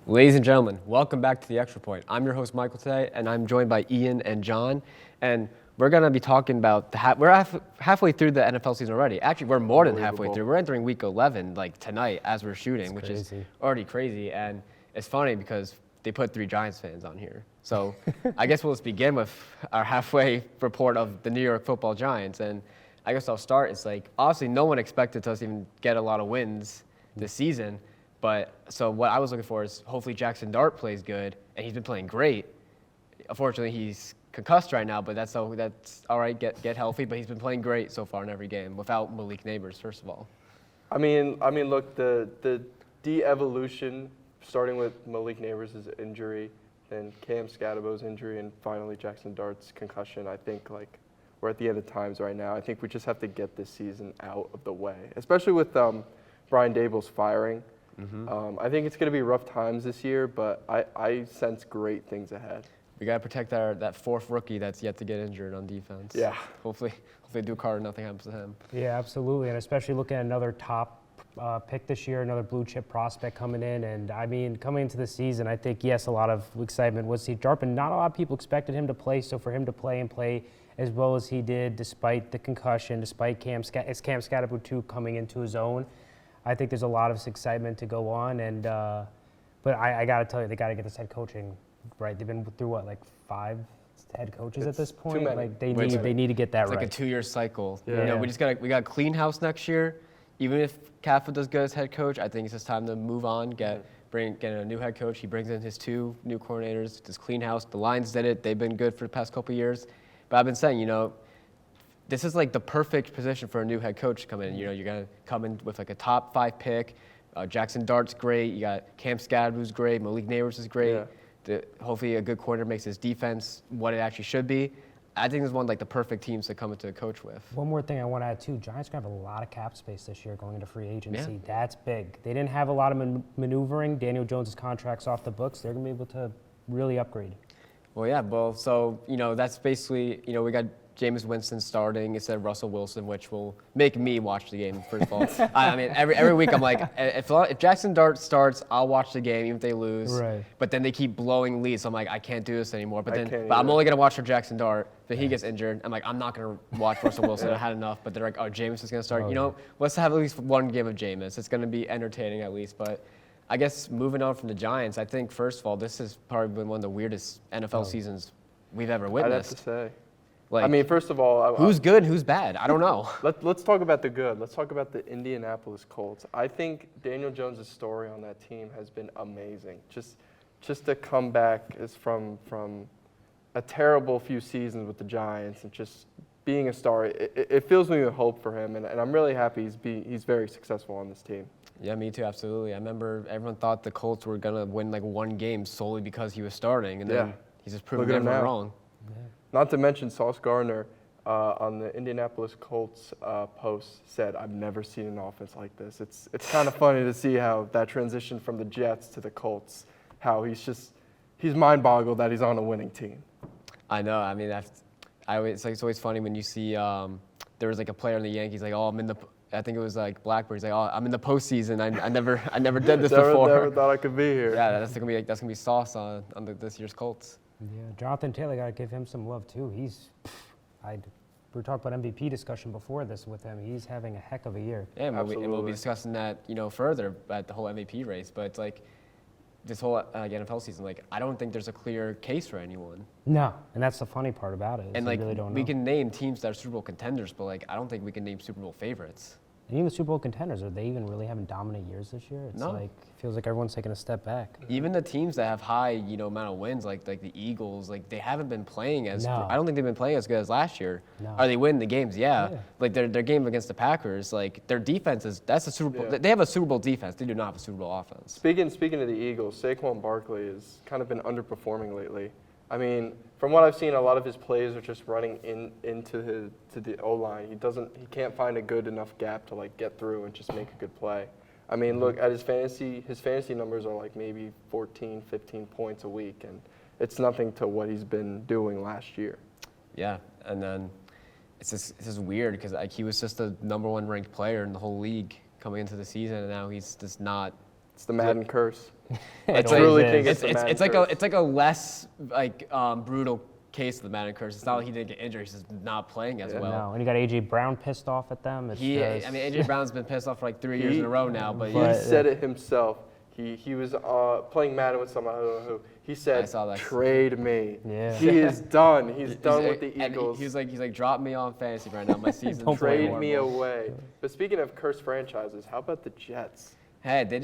Ladies and gentlemen, welcome back to The Extra Point. I'm your host, Michael, today, and I'm joined by Ian and John. And we're going to be talking about we're halfway through the NFL season already. Actually, we're more than halfway through. We're entering week 11, like tonight, as we're shooting, which is already crazy. And it's funny because they put 3 Giants fans on here. So I guess we'll just begin with our halfway report of the New York Football Giants. And I guess I'll start. It's like, obviously, no one expected us to even get a lot of wins this season. But so what I was looking for is hopefully Jackson Dart plays good, and he's been playing great. Unfortunately, he's concussed right now, but that's all right. Get healthy. But he's been playing great so far in every game without Malik Neighbors. First of all, I mean, look, the de-evolution starting with Malik Neighbors' injury, then Cam Scadabo's injury, and finally Jackson Dart's concussion. I think like we're at the end of times right now. I think we just have to get this season out of the way, especially with Brian Daboll's firing. I think it's going to be rough times this year, but I sense great things ahead. We got to protect that fourth rookie that's yet to get injured on defense. Yeah. Hopefully Ducard, nothing happens to him. Yeah, absolutely, and especially looking at another top pick this year, another blue chip prospect coming in. And I mean, coming into the season, I think, yes, a lot of excitement was Steve Dart, but not a lot of people expected him to play. So for him to play as well as he did, despite the concussion, despite Cam Scadabo too coming into his own, I think there's a lot of excitement to go on, and but I got to tell you, they got to get this head coaching right. They've been through what, like 5 head coaches at this point. Like they need to get that it's right. like a 2-year cycle. Yeah. You know, we got clean house next year. Even if Kafka does good as head coach, I think it's just time to move on. Get a new head coach. He brings in his 2 new coordinators. Just clean house. The Lions did it. They've been good for the past couple of years. But I've been saying, you know, this is like the perfect position for a new head coach to come in. You know, you're going to come in with like a top 5 pick. Jackson Dart's great. You got Cam Scadabo's great. Malik Neighbors is great. Yeah. Hopefully a good coordinator makes his defense what it actually should be. I think it's one of like the perfect teams to come into a coach with. One more thing I want to add too, Giants are going to have a lot of cap space this year going into free agency. Yeah. That's big. They didn't have a lot of maneuvering. Daniel Jones' contract's off the books. They're going to be able to really upgrade. Well, yeah, so, you know, that's basically, you know, we got Jameis Winston starting instead of Russell Wilson, which will make me watch the game, first of all. I mean, every week I'm like, if Jackson Dart starts, I'll watch the game even if they lose. Right. But then they keep blowing leads, so I'm like, I can't do this anymore. But I'm only going to watch for Jackson Dart. If he gets injured, I'm like, I'm not going to watch Russell Wilson. I had enough. But they're like, oh, Jameis is going to start. You know, let's have at least one game of Jameis. It's going to be entertaining at least. But I guess moving on from the Giants, I think, first of all, this has probably been one of the weirdest NFL seasons we've ever witnessed. I'd have to say. Like, I mean, first of all, who's good and who's bad? I don't know. Let's talk about the good. Let's talk about the Indianapolis Colts. I think Daniel Jones' story on that team has been amazing. Just to come back is from a terrible few seasons with the Giants and just being a star. It fills me with hope for him, and I'm really happy he's very successful on this team. Yeah, me too, absolutely. I remember everyone thought the Colts were gonna win like 1 game solely because he was starting, and then he's just proven everyone wrong. Yeah. Not to mention Sauce Gardner on the Indianapolis Colts post said, "I've never seen an offense like this." It's kind of funny to see how that transition from the Jets to the Colts, how he's mind-boggled that he's on a winning team. I know. I mean, it's always funny when you see there was like a player in the Yankees like, oh, I think it was like Blackburn. He's like, oh, I'm in the postseason. I never did this before. Never thought I could be here. Yeah, that's gonna be sauce on this year's Colts. Yeah, Jonathan Taylor, got to give him some love too. We were talking about MVP discussion before this with him. He's having a heck of a year. Yeah, and we'll be discussing that, you know, further at the whole MVP race. But it's like this whole NFL season, like I don't think there's a clear case for anyone. No, and that's the funny part about it. And like really don't know. we can name teams that are Super Bowl contenders, but like I don't think we can name Super Bowl favorites. And even the Super Bowl contenders, are they even really having dominant years this year? It's like feels like everyone's taking a step back. Even the teams that have high, you know, amount of wins, like the Eagles, like they haven't been playing as. No. I don't think they've been playing as good as last year. No. Are they winning the games? Yeah. Like their game against the Packers, like their defense that's a Super Bowl. Yeah. They have a Super Bowl defense. They do not have a Super Bowl offense. Speaking of the Eagles, Saquon Barkley has kind of been underperforming lately. I mean, from what I've seen, a lot of his plays are just running into the O-line. He can't find a good enough gap to like get through and just make a good play. I mean, look at his fantasy numbers are like maybe 14, 15 points a week, and it's nothing to what he's been doing last year. Yeah, and then it's just weird because like he was just the #1 ranked player in the whole league coming into the season, and now he's just not It's the Madden curse. I It truly always think is. it's the Madden It's like curse. it's like a less brutal case of the Madden curse. It's not like he didn't get injured; he's just not playing as well. No, and you got AJ Brown pissed off at them. It's just, I mean, AJ Brown's been pissed off for like 3 years in a row now, but He yeah. said it himself. He was playing Madden with someone, I don't know who. He I said, saw that. trade me. Yeah. He is done. He's done with the And Eagles. he's like, drop me on fantasy right now. My season's Don't play Trade horrible. me away. But speaking of cursed franchises, how about the Jets? Hey, they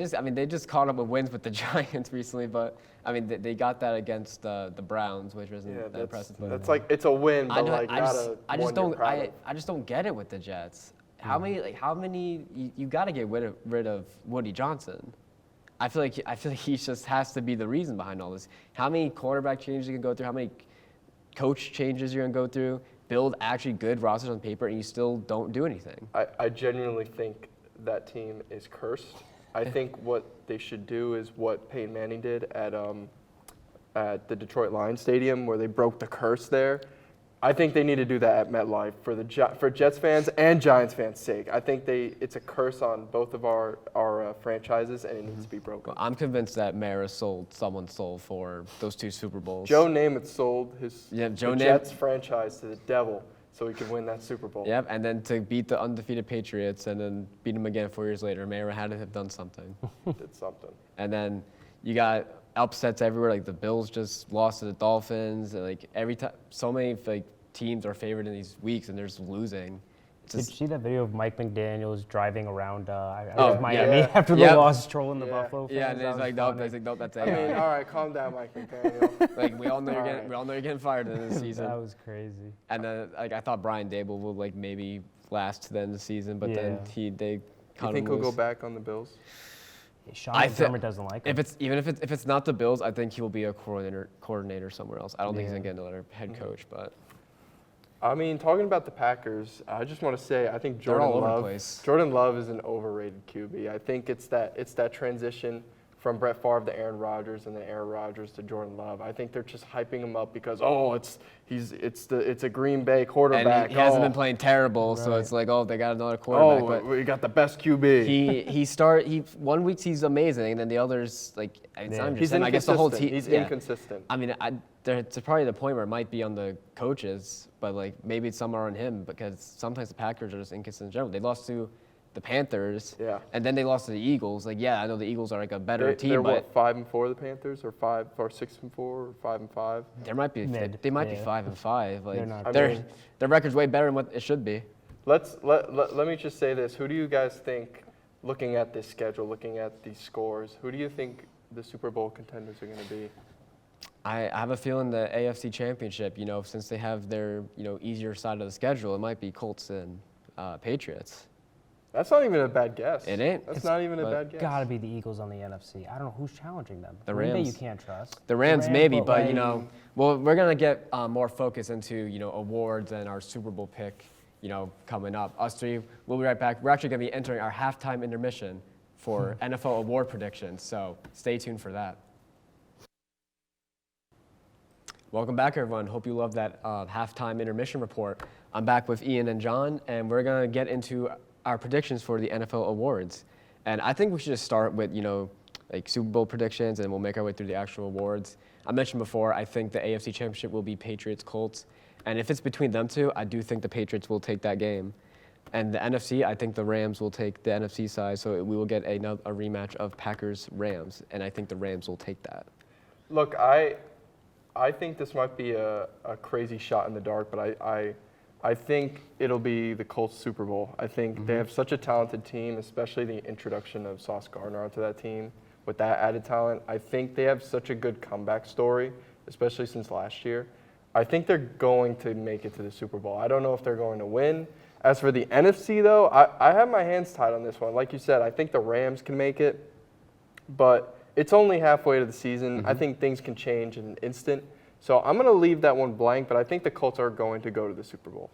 just caught up with wins with the Giants recently, but I mean, they got that against the Browns, which wasn't Yeah, that impressive. But that's like, it's a win, but like not a I just one you're don't proud of. I just don't get it with the Jets. How many you got to get rid of Woody Johnson. I feel like he just has to be the reason behind all this. How many quarterback changes you can go through? How many coach changes you're gonna go through? Build actually good rosters on paper, and you still don't do anything. I genuinely think that team is cursed. I think what they should do is what Peyton Manning did at the Detroit Lions Stadium, where they broke the curse there. I think they need to do that at MetLife for Jets fans and Giants fans' sake. I think it's a curse on both of our franchises, and it needs to be broken. Well, I'm convinced that Mara sold someone's soul for those 2 Super Bowls. Joe Namath sold Yeah, the Joe Namath- Jets franchise to the devil so he could win that Super Bowl. Yep, and then to beat the undefeated Patriots and then beat them again 4 years later, Mara had to have done something. Did something. And then you got upsets everywhere. Like the Bills just lost to the Dolphins. And like every time, so many like teams are favored in these weeks, and they're just losing. It's Did you just, see that video of Mike McDaniels driving around Oh, Miami yeah. after the Yep. loss, trolling the Yeah. Buffalo fans? yeah, and That it's was like, nope, funny. it's like, nope, that's I mean, AI. all right, calm down, Mike McDaniel. Like we all know Alright. you're getting fired in this season. That was crazy. And then like I thought Brian Dable would like maybe last to the end of the season, but then Yeah. they You cut think him he'll go loose. back on the Bills? Sean I thi- McDermott doesn't like him. If it's not the Bills, I think he will be a coordinator somewhere else. I don't think he's Yeah. gonna get another head coach, but I mean, talking about the Packers, I just want to say I think They're all over the place. Jordan Love is an overrated QB. I think it's that transition from Brett Favre to Aaron Rodgers and then Aaron Rodgers to Jordan Love. I think they're just hyping him up because it's a Green Bay and quarterback. he hasn't been playing terrible, so Right. it's like, oh, they got another quarterback. Oh, but we got the best QB. he 1 week he's amazing, and then the others like it's Yeah. not He's just him. I guess the whole team. He's yeah. inconsistent. I mean, it's probably the point where it might be on the coaches, but like maybe some are on him because sometimes the Packers are just inconsistent in general. They lost to the Panthers, Yeah. and then they lost to the Eagles. Like, yeah, I know the Eagles are like a better team, They're but what, 5-4 the Panthers, or 6-4, or 5-5? there might be Mid, they might be yeah. 5-5. Like They're not good. their record's way better than what it should be. Let me just say this. Who do you guys think, looking at this schedule, looking at these scores, who do you think the Super Bowl contenders are going to be? I have a feeling the AFC Championship, since they have their, easier side of the schedule, it might be Colts and Patriots. That's not even a bad guess. It ain't. That's not even a but bad guess. Gotta be the Eagles on the NFC. I don't know who's challenging them. The Green Bay Rams. you can't trust. The Rams maybe, but like, well, we're gonna get more focus into awards and our Super Bowl pick, coming up. Us three, we'll be right back. We're actually gonna be entering our halftime intermission for NFL award predictions, so stay tuned for that. Welcome back, everyone. Hope you love that halftime intermission report. I'm back with Ian and John, and we're gonna get into our predictions for the NFL awards. And I think we should just start with like Super Bowl predictions, and we'll make our way through the actual awards. I mentioned before, I think the AFC Championship will be Patriots-Colts. And if it's between them two, I do think the Patriots will take that game. And the NFC, I think the Rams will take the NFC side, so we will get a rematch of Packers-Rams, and I think the Rams will take that. Look, I think this might be a crazy shot in the dark, but I think it'll be the Colts Super Bowl. I think they have such a talented team, especially the introduction of Sauce Gardner onto that team with that added talent. I think they have such a good comeback story, especially since last year. I think they're going to make it to the Super Bowl. I don't know if they're going to win. As for the NFC, though, I have my hands tied on this one. Like you said, I think the Rams can make it, but it's only halfway to the season. I think things can change in an instant. So I'm going to leave that one blank, but I think the Colts are going to go to the Super Bowl.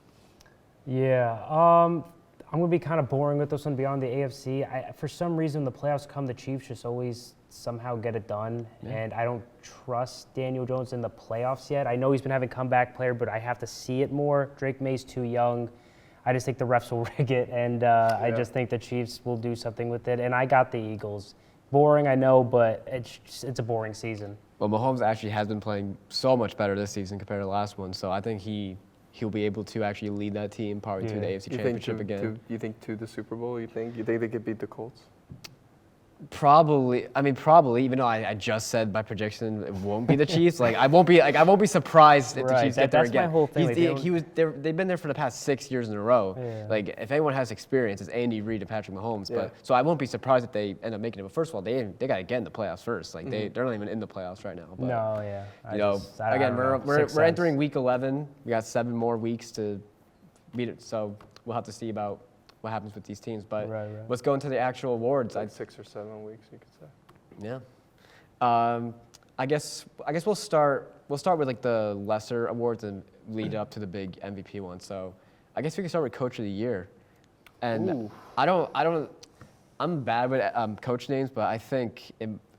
Yeah, I'm going to be kind of boring with this one beyond the AFC. For some reason, the playoffs come, the Chiefs just always somehow get it done, and I don't trust Daniel Jones in the playoffs yet. I know he's been having comeback player, but I have to see it more. Drake May's too young. I just think the refs will rig it, and I just think the Chiefs will do something with it. And I got the Eagles boring, I know, but it's a boring season. Well, Mahomes actually has been playing so much better this season compared to the last one, so I think he'll be able to actually lead that team probably to the AFC Championship again. You think to the Super Bowl? You think they could beat the Colts? Probably. Even though I just said by prediction it won't be the Chiefs. I won't be surprised if the Right, Chiefs get there that's my again. whole thing, They've been there for the past 6 years in a row. Yeah. If anyone has experience, it's Andy Reid and Patrick Mahomes. Yeah. So I won't be surprised if they end up making it. But first of all, they got to get in the playoffs first. They're not even in the playoffs right now. But, No, yeah. I don't know. We're entering week 11. We got 7 more weeks to beat it. So we'll have to see about what happens with these teams. But Right. let's go into the actual awards. Like 6 or 7 weeks, you could say. Yeah. I guess we'll start with the lesser awards and lead up to the big MVP one. So I guess we can start with Coach of the Year. And Ooh. I'm bad with coach names, but I think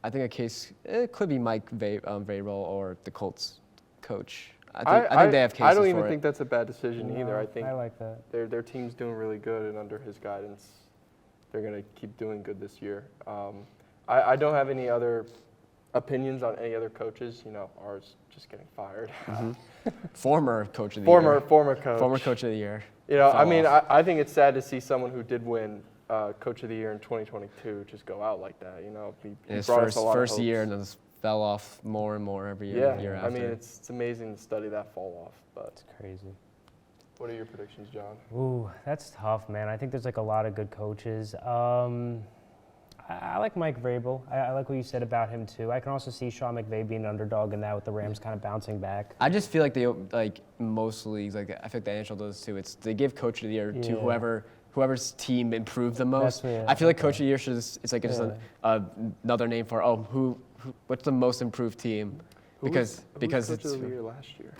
a case it could be Mike Vrabel or the Colts coach. I think they have cases I don't for even it. think that's a bad decision either. I think I like that. their team's doing really good, and under his guidance, they're going to keep doing good this year. I don't have any other opinions on any other coaches. Ours just getting fired. Former coach of the year. Former coach. Former coach of the year. I think it's sad to see someone who did win Coach of the Year in 2022 just go out like that. He His brought us a lot of first hopes. year and then just fell off more and more every year. Yeah, year after. it's amazing to study that fall off. But It's crazy. what are your predictions, John? Ooh, that's tough, man. I think there's a lot of good coaches. I like Mike Vrabel. I like what you said about him too. I can also see Sean McVay being an underdog in that with the Rams kind of bouncing back. I just feel like most leagues, I feel like the NHL does too. They give Coach of the Year to whoever's team improved the most. I feel like Coach of the Year just another name for what's the most improved team? Who because was it's Coach of the Year last year?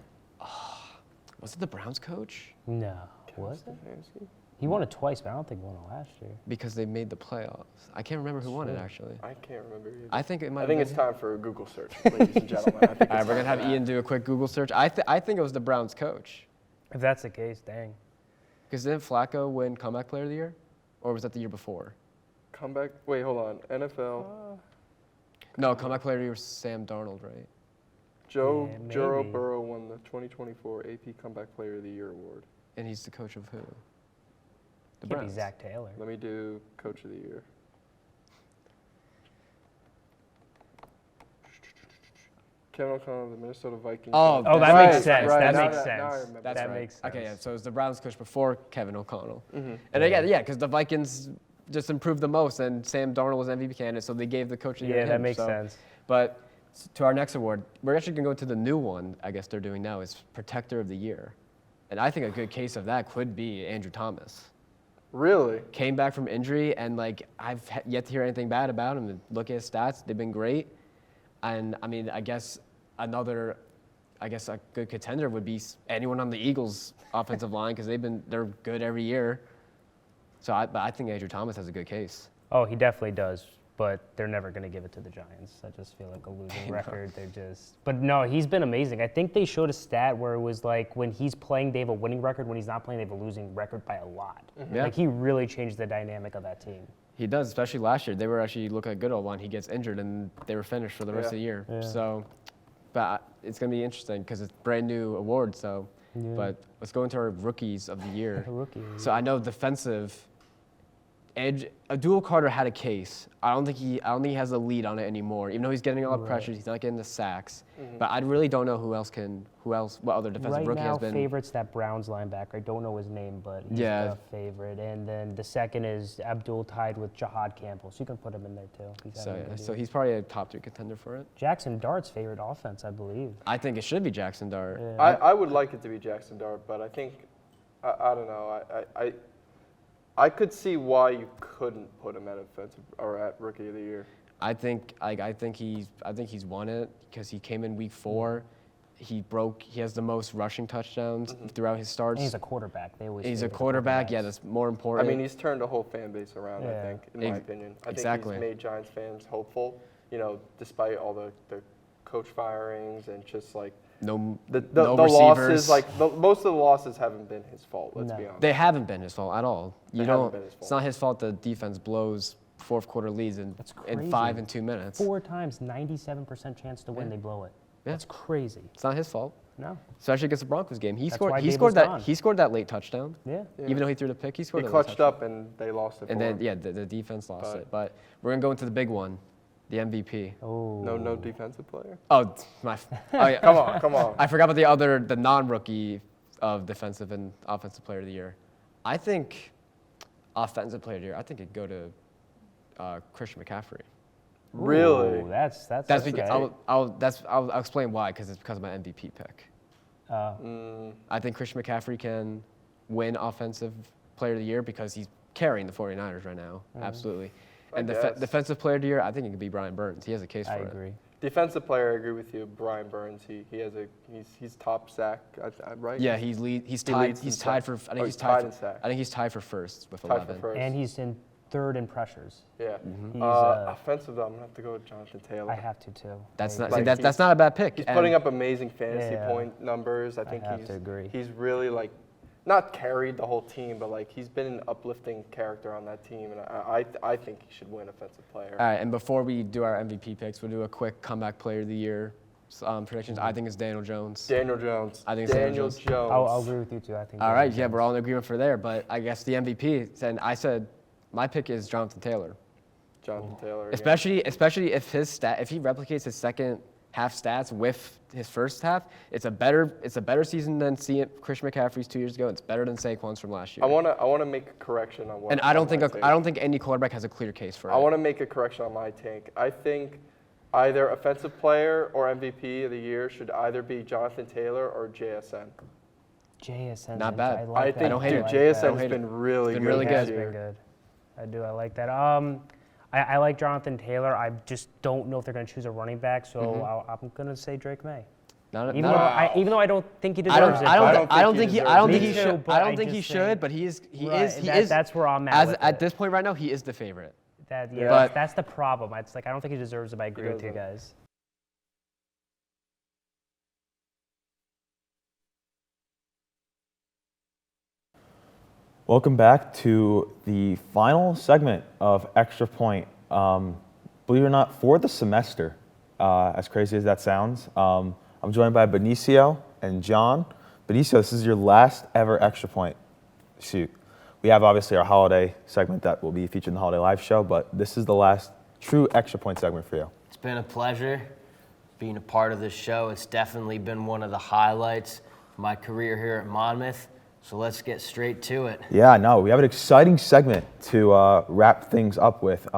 was it the Browns coach? No, was it? Stefanski? He won it twice, but I don't think he won it last year. Because they made the playoffs. I can't remember who won it actually. I can't remember either. I think it might. I think have it's been. time for a Google search, ladies and gentlemen. I think All right, it's we're gonna time have for that. Ian do a quick Google search. I think it was the Browns coach. If that's the case, dang. Because didn't Flacco win Comeback Player of the Year, or was that the year before? Comeback. Wait, hold on. NFL. No, Comeback Player of the Year was Sam Darnold, right? Joe maybe. Burrow won the 2024 AP Comeback Player of the Year award. And he's the coach of who? The Can't be Browns. Zach Taylor. Let me do Coach of the Year. Kevin O'Connell, the Minnesota Vikings. Oh, Oh, that Right, makes sense. right, That now makes that- now I sense. remember. That's That right. makes sense. Okay, yeah. So it was the Browns coach before Kevin O'Connell. Mm-hmm. And again, yeah, because the Vikings just improved the most, and Sam Darnold was MVP candidate, so they gave the coach of the year Yeah, to that him, makes so- sense. But to our next award, we're actually gonna go to the new one. I guess they're doing now is Protector of the Year, and I think a good case of that could be Andrew Thomas. Really? Came back from injury, and I've yet to hear anything bad about him. And look at his stats; they've been great. And I mean, I guess a good contender would be anyone on the Eagles' offensive line because they're good every year. So I think Andrew Thomas has a good case. Oh, he definitely does, but they're never going to give it to the Giants. I just feel like a losing record. But no, he's been amazing. I think they showed a stat where it was like when he's playing, they have a winning record. When he's not playing, they have a losing record by a lot. Yeah. Like he really changed the dynamic of that team. He does, especially last year. They were actually looking at good old one. He gets injured, and they were finished for the rest of the year. Yeah. So, but it's going to be interesting because it's a brand new award. So, Yeah. but let's go into our rookies of the year. Rookie. So I know defensive edge. Abdul Carter had a case. I don't think he has the lead on it anymore. Even though he's getting a lot of pressures, he's not getting the sacks. But I really don't know what other defensive Right rookie now, has been. favorite's that Browns linebacker. I don't know his name, but he's Yeah. the favorite. And then the second is Abdul tied with Jahad Campbell, so you can put him in there too. He's So having a yeah, good so year. he's probably a top 3 contender for it. Jackson Dart's favorite offense, I believe. I think it should be Jackson Dart. Yeah. I would like it to be Jackson Dart, but I think I don't know. I could see why you couldn't put him at offensive or at Rookie of the Year. I think he's won it because he came in week 4. He has the most rushing touchdowns throughout his starts. And he's a quarterback. They always He's say a with quarterback. Yeah, quarterbacks. that's more I important. mean, he's turned a whole fan base around, I Yeah. think, in my opinion. I Exactly. think he's made Giants fans hopeful, despite all the coach firings and just like no the receivers. losses. Most of the losses haven't been his fault, let's No. be honest. They haven't been his fault at all. They haven't been his fault. It's not his fault the defense blows fourth quarter leads in crazy. 5 and 2 minutes. 4 times, 97% chance to win, they blow it. Yeah. That's crazy. It's not his fault. No. Especially against the Broncos game. He That's scored. why He Gable's scored that. gone. He scored that late touchdown. Yeah. Even though he threw the pick, he scored. He a late clutched touchdown. up and they lost it. And for then him. yeah, the defense lost it. But we're gonna go into the big one, the MVP. Oh. No defensive player. Oh my. Oh yeah. Come on. I forgot about the non-rookie of defensive and offensive player of the year. I think offensive player of the year. I think it'd go to Christian McCaffrey. Really? Ooh, that's That's okay. because I'll explain why, because it's because of my MVP pick. I think Christian McCaffrey can win Offensive Player of the Year because he's carrying the 49ers right now. Absolutely. And Defensive Player of the Year, I think it could be Brian Burns. He has a case for I it. agree. Defensive player, I agree with you. Brian Burns. He's top sack, right? Yeah, he's tied for. I think he's tied in sack. I think he's tied for first with Tied 11. for first. And he's in third in pressures. Yeah. He's, Offensive though, I'm gonna have to go with Jonathan Taylor. I have to too. That's I not. agree. See, Like, that's not a bad pick. He's And putting up amazing fantasy Yeah. point numbers. I think have to agree. he's really like not carried the whole team, but like he's been an uplifting character on that team, and I think he should win Offensive Player. All right, and before we do our MVP picks, we'll do a quick comeback player of the year predictions. I think it's Daniel Jones. Daniel Jones. I think it's Daniel Jones. Jones. I'll agree with you too. I think. All Daniel right, yeah, Jones. we're all in agreement for there. But I guess the MVP, and I said my pick is Jonathan Taylor. Jonathan Taylor. again. Especially if if he replicates his second half stats with his first half, it's a better season than Christian McCaffrey's 2 years ago. It's better than Saquon's from last year. I wanna make a correction on what. And I don't on my think take. any quarterback has a clear case for it. I want to make a correction on my take. I think either Offensive Player or MVP of the year should either be Jonathan Taylor or JSN. JSN. Not bad. I like I that. think don't hate dude, it. JSN Don't has hate been it. really It's been good. really this Has good. been year. good. I like that. I like Jonathan Taylor. I just don't know if they're going to choose a running back, so I'm going to say Drake May. Even though I don't think he deserves it. I don't think he Me too, should. but I don't I think he just should. think- But he is. That's where I'm at. with At it. this point right now, he is the favorite. But that's the problem. It's like I don't think he deserves it. But I agree with you doesn't. guys. Welcome back to the final segment of Extra Point. Believe it or not, for the semester, as crazy as that sounds, I'm joined by Benicio and John. Benicio, this is your last ever Extra Point shoot. We have obviously our holiday segment that will be featured in the Holiday Live show, but this is the last true Extra Point segment for you. It's been a pleasure being a part of this show. It's definitely been one of the highlights of my career here at Monmouth. So let's get straight to it. Yeah, no, we have an exciting segment to wrap things up with.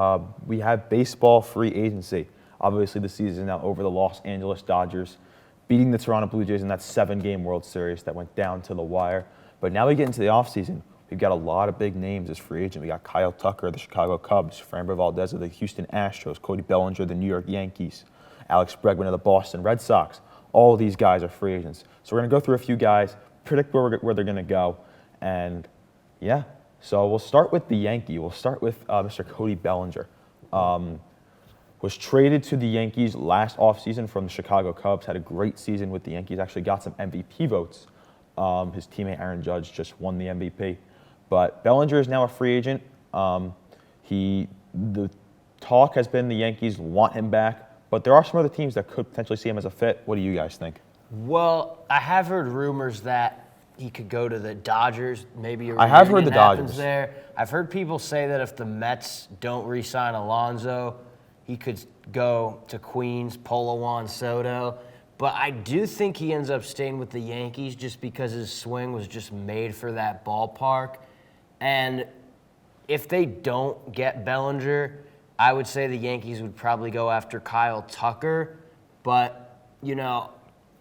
We have baseball free agency. Obviously, the season is now over. The Los Angeles Dodgers beating the Toronto Blue Jays in that 7-game World Series that went down to the wire. But now we get into the offseason. We've got a lot of big names as free agent. We got Kyle Tucker, the Chicago Cubs, Framber Valdez of the Houston Astros, Cody Bellinger of the New York Yankees, Alex Bregman of the Boston Red Sox. All of these guys are free agents. So we're going to go through a few guys, predict where they're going to go, and yeah. So we'll start with the Yankee. We'll start with Mr. Cody Bellinger. Was traded to the Yankees last offseason from the Chicago Cubs, had a great season with the Yankees, actually got some MVP votes. His teammate Aaron Judge just won the MVP. But Bellinger is now a free agent. The talk has been the Yankees want him back, but there are some other teams that could potentially see him as a fit. What do you guys think? Well, I have heard rumors that he could go to the Dodgers. Maybe a I have heard reunion the happens Dodgers. there. I've heard people say that if the Mets don't re-sign Alonso, he could go to Queens, Polo Juan Soto. But I do think he ends up staying with the Yankees just because his swing was just made for that ballpark. And if they don't get Bellinger, I would say the Yankees would probably go after Kyle Tucker. But, you know,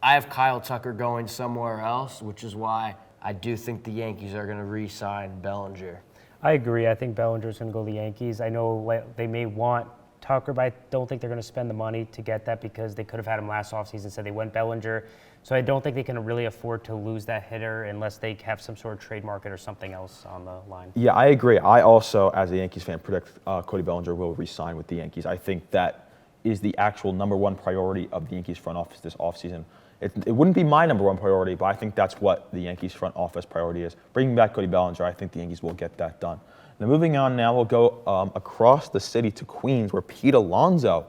I have Kyle Tucker going somewhere else, which is why I do think the Yankees are going to re-sign Bellinger. I agree. I think Bellinger's going to go to the Yankees. I know they may want Tucker, but I don't think they're going to spend the money to get that because they could have had him last offseason, so they went Bellinger. So I don't think they can really afford to lose that hitter unless they have some sort of trade market or something else on the line. Yeah, I agree. I also, as a Yankees fan, predict Cody Bellinger will re-sign with the Yankees. I think that is the actual number one priority of the Yankees front office this offseason. It wouldn't be my number one priority, but I think that's what the Yankees front office priority is. Bringing back Cody Bellinger, I think the Yankees will get that done. Now moving on now, we'll go across the city to Queens, where Pete Alonso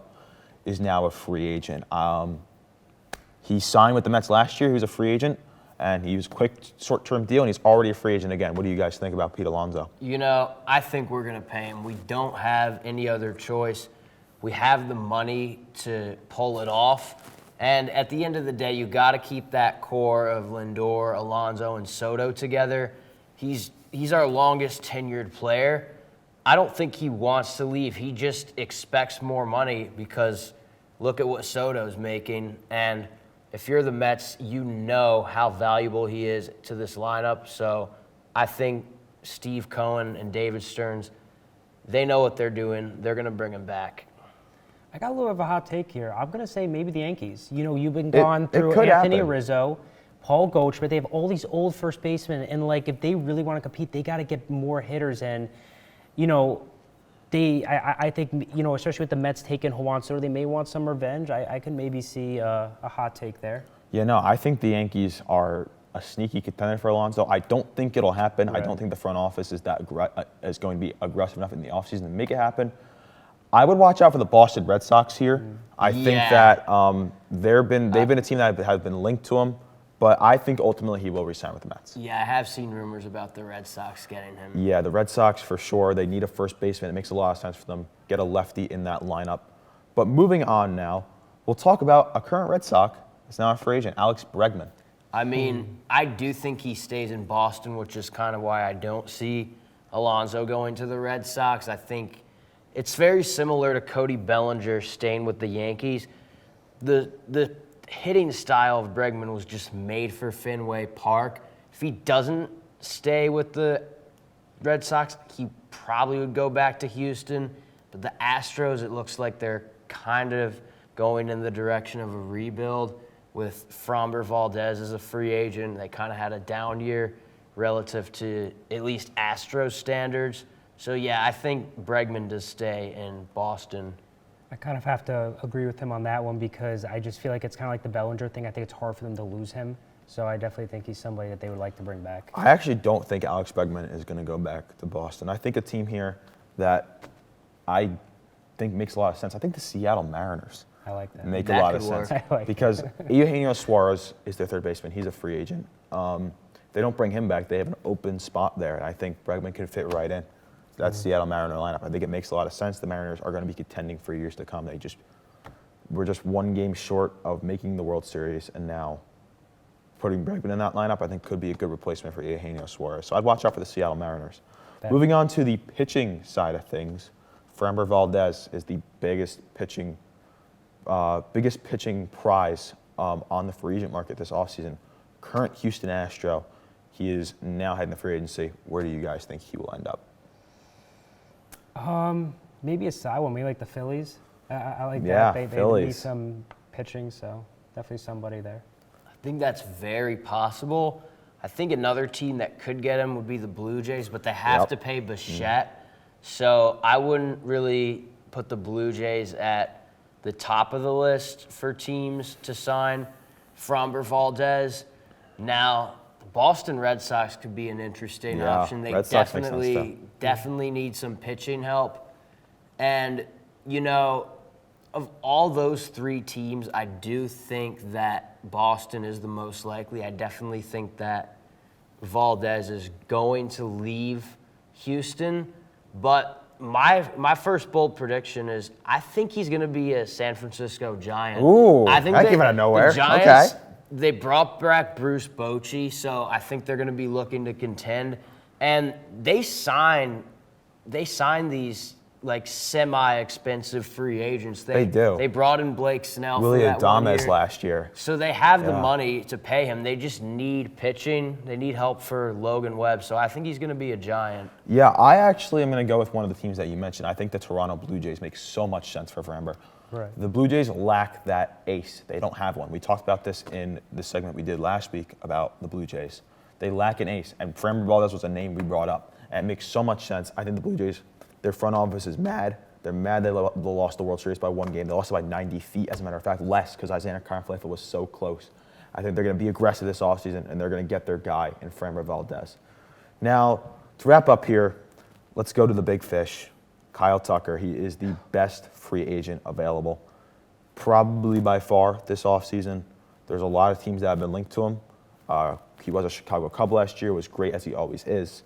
is now a free agent. He signed with the Mets last year. He was a free agent, and he was a quick, short-term deal, and he's already a free agent again. What do you guys think about Pete Alonso? You know, I think we're going to pay him. We don't have any other choice. We have the money to pull it off. And at the end of the day, you got to keep that core of Lindor, Alonso, and Soto together. He's our longest tenured player. I don't think he wants to leave. He just expects more money because look at what Soto's making. And if you're the Mets, you know how valuable he is to this lineup. So I think Steve Cohen and David Stearns, they know what they're doing. They're going to bring him back. I got a little bit of a hot take here. I'm going to say maybe the Yankees. You know, you've been gone through could Anthony happen. Rizzo, Paul Goldschmidt. They have all these old first basemen. And, like, if they really want to compete, they got to get more hitters. And, you know, I think, you know, especially with the Mets taking Juan Soto, they may want some revenge. I can maybe see a hot take there. Yeah, no, I think the Yankees are a sneaky contender for Alonso. I don't think it'll happen. Right. I don't think the front office is is going to be aggressive enough in the offseason to make it happen. I would watch out for the Boston Red Sox here. I think that they've been a team that has been linked to him, but I think ultimately he will resign with the Mets. Yeah, I have seen rumors about the Red Sox getting him. Yeah, the Red Sox for sure. They need a first baseman. It makes a lot of sense for them. Get a lefty in that lineup. But moving on now, we'll talk about a current Red Sox. It's now a free agent, Alex Bregman. I mean, I do think he stays in Boston, which is kind of why I don't see Alonso going to the Red Sox. I think it's very similar to Cody Bellinger staying with the Yankees. The hitting style of Bregman was just made for Fenway Park. If he doesn't stay with the Red Sox, he probably would go back to Houston. But the Astros, it looks like they're kind of going in the direction of a rebuild with Framber Valdez as a free agent. They kind of had a down year relative to at least Astros standards. So, yeah, I think Bregman does stay in Boston. I kind of have to agree with him on that one because I just feel like it's kind of like the Bellinger thing. I think it's hard for them to lose him. So I definitely think he's somebody that they would like to bring back. I actually don't think Alex Bregman is going to go back to Boston. I think a team here that I think makes a lot of sense. I think the Seattle Mariners I like that. make That a lot of could sense work. I like because Eugenio Suarez is their third baseman. He's a free agent. They don't bring him back. They have an open spot there, and I think Bregman could fit right in. That's Seattle Mariner lineup. I think it makes a lot of sense. The Mariners are going to be contending for years to come. We're just one game short of making the World Series, and now putting Bregman in that lineup, I think, could be a good replacement for Eugenio Suarez. So I'd watch out for the Seattle Mariners. Moving on to the pitching side of things, Framber Valdez is the biggest pitching prize on the free agent market this offseason. Current Houston Astro, he is now heading to free agency. Where do you guys think he will end up? Maybe a side one, maybe like the Phillies. I like Yeah, that. They Phillies. need some pitching, so definitely somebody there. I think that's very possible. I think another team that could get him would be the Blue Jays, but they have to pay Bichette. So I wouldn't really put the Blue Jays at the top of the list for teams to sign Framber Valdez. Now, the Boston Red Sox could be an interesting Yeah, option. They Red Sox makes sense, definitely need some pitching help. And, you know, of all those three teams, I do think that Boston is the most likely. I definitely think that Valdez is going to leave Houston. But my first bold prediction is I think he's going to be a San Francisco Giant. Ooh, I think that came out of nowhere. The Giants, Okay. they brought back Bruce Bochy, so I think they're going to be looking to contend. And they sign these like semi-expensive free agents. They do. They brought in Blake Snell Willie for that 1 Adames year. last year. So they have the Yeah. money to pay him. They just need pitching. They need help for Logan Webb. So I think he's going to be a Giant. Yeah, I actually am going to go with one of the teams that you mentioned. I think the Toronto Blue Jays make so much sense for Framber. Right. The Blue Jays lack that ace. They don't have one. We talked about this in the segment we did last week about the Blue Jays. They lack an ace, and Framber Valdez was a name we brought up, and it makes so much sense. I think the Blue Jays, their front office is mad. They're mad they lost the World Series by one game. They lost it by 90 feet, as a matter of fact, less because Isaiah Kiner-Falefa was so close. I think they're going to be aggressive this offseason, and they're going to get their guy in Framber Valdez. Now, to wrap up here, let's go to the big fish. Kyle Tucker, he is the best free agent available, probably by far this offseason. There's a lot of teams that have been linked to him. He was a Chicago Cub last year, was great as he always is.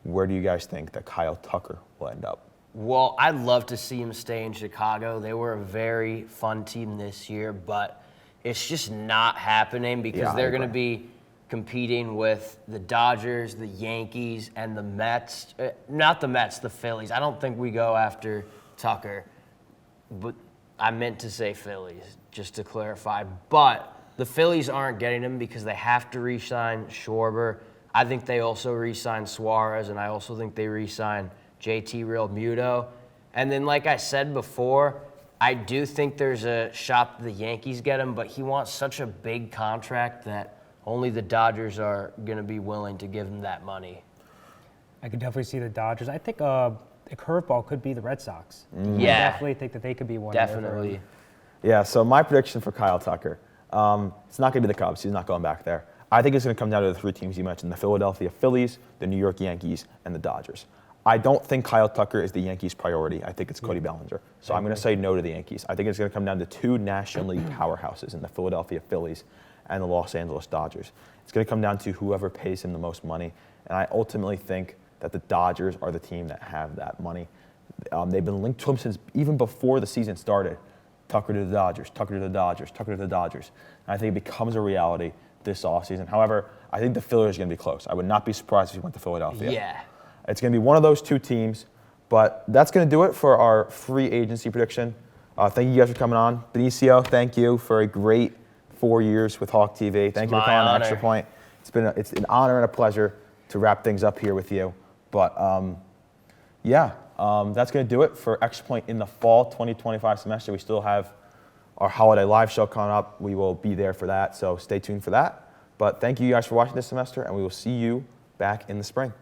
Where do you guys think that Kyle Tucker will end up? Well, I'd love to see him stay in Chicago. They were a very fun team this year, but it's just not happening because Yeah, I they're going to agree. be competing with the Dodgers, the Yankees, and the Mets. Not the Mets, the Phillies. I don't think we go after Tucker, but I meant to say Phillies, just to clarify. But the Phillies aren't getting him because they have to re-sign Schwarber. I think they also re-sign Suarez, and I also think they re-sign JT Realmuto. And then, like I said before, I do think there's a shot that the Yankees get him, but he wants such a big contract that only the Dodgers are going to be willing to give him that money. I could definitely see the Dodgers. I think a curveball could be the Red Sox. I Yeah. definitely think that they could be one. there for him. Definitely. Yeah, so my prediction for Kyle Tucker, it's not going to be the Cubs. He's not going back there. I think it's going to come down to the three teams you mentioned, the Philadelphia Phillies, the New York Yankees, and the Dodgers. I don't think Kyle Tucker is the Yankees' priority. I think it's Cody Bellinger. So I'm going to say no to the Yankees. I think it's going to come down to two National League powerhouses in the Philadelphia Phillies and the Los Angeles Dodgers. It's going to come down to whoever pays him the most money. And I ultimately think that the Dodgers are the team that have that money. They've been linked to him since even before the season started. Tucker to the Dodgers, Tucker to the Dodgers, Tucker to the Dodgers. And I think it becomes a reality this offseason. However, I think the Phillies are going to be close. I would not be surprised if he went to Philadelphia. Yeah. It's going to be one of those two teams. But that's going to do it for our free agency prediction. Thank you guys for coming on. Benicio, thank you for a great 4 years with Hawk TV. Thank you for my calling honor. Extra Point. It's an honor and a pleasure to wrap things up here with you. But that's going to do it for Extra Point in the fall 2025 semester. We still have our holiday live show coming up. We will be there for that, so stay tuned for that. But thank you guys for watching this semester, and we will see you back in the spring.